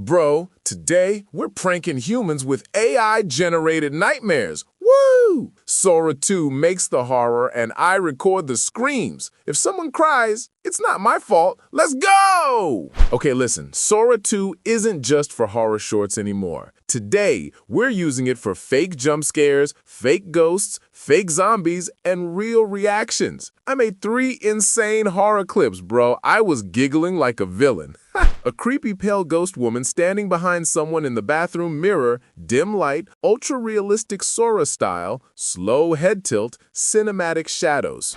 Bro, today we're pranking humans with AI-generated nightmares. Woo! Sora 2 makes the horror and I record the screams. If someone cries, it's not my fault. Let's go! Okay, listen, Sora 2 isn't just for horror shorts anymore. Today, we're using it for fake jump scares, fake ghosts, fake zombies, and real reactions. I made 3 insane horror clips, bro. I was giggling like a villain. A creepy pale ghost woman standing behind someone in the bathroom mirror, dim light, ultra-realistic Sora style, slow head tilt, cinematic shadows.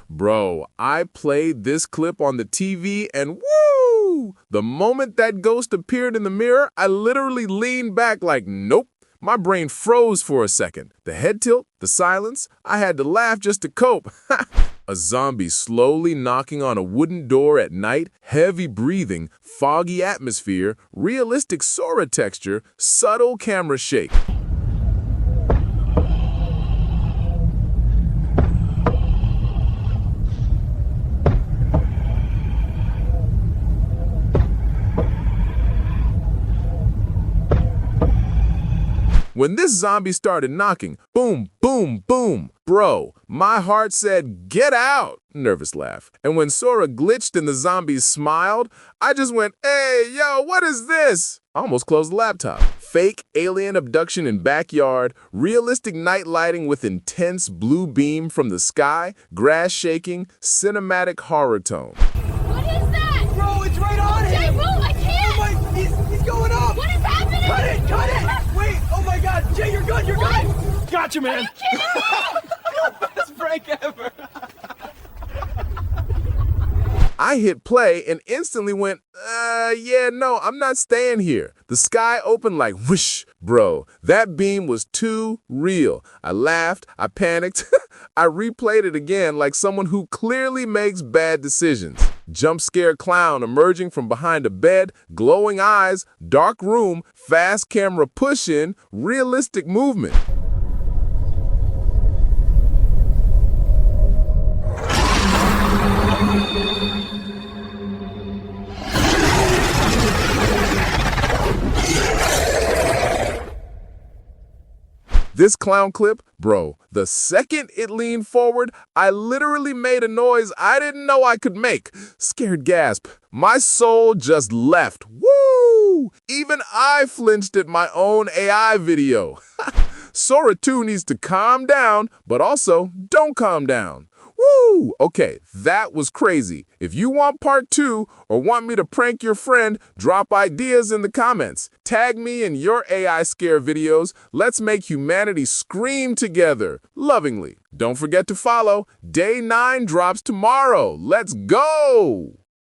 Bro, I played this clip on the TV and woo! The moment that ghost appeared in the mirror, I literally leaned back like, nope. My brain froze for a second. The head tilt, the silence, I had to laugh just to cope. A zombie slowly knocking on a wooden door at night, heavy breathing, foggy atmosphere, realistic Sora texture, subtle camera shake. When this zombie started knocking, boom, boom, boom, bro, my heart said, get out, nervous laugh. And when Sora glitched and the zombies smiled, I just went, hey, yo, what is this? I almost closed the laptop. Fake alien abduction in backyard, realistic night lighting with intense blue beam from the sky, grass shaking, cinematic horror tone. What is that? Bro, it's right on him! Jay, move, I can't! Oh my, he's going up! What is happening? Cut it! Cut it! Wait, oh my god, Jay, you're good, you're good! Gotcha, man! Are you kidding me? Best prank ever! I hit play and instantly went, yeah, no, I'm not staying here. The sky opened like whoosh, bro. That beam was too real. I laughed, I panicked. I replayed it again like someone who clearly makes bad decisions. Jump scare clown emerging from behind a bed, glowing eyes, dark room, fast camera push-in, realistic movement. This clown clip, bro, the second it leaned forward, I literally made a noise I didn't know I could make. Scared gasp. My soul just left. Woo! Even I flinched at my own AI video. Sora 2 needs to calm down, but also don't calm down. Woo! Okay, that was crazy. If you want part 2 or want me to prank your friend, drop ideas in the comments. Tag me in your AI scare videos. Let's make humanity scream together. Lovingly. Don't forget to follow. Day 9 drops tomorrow. Let's go!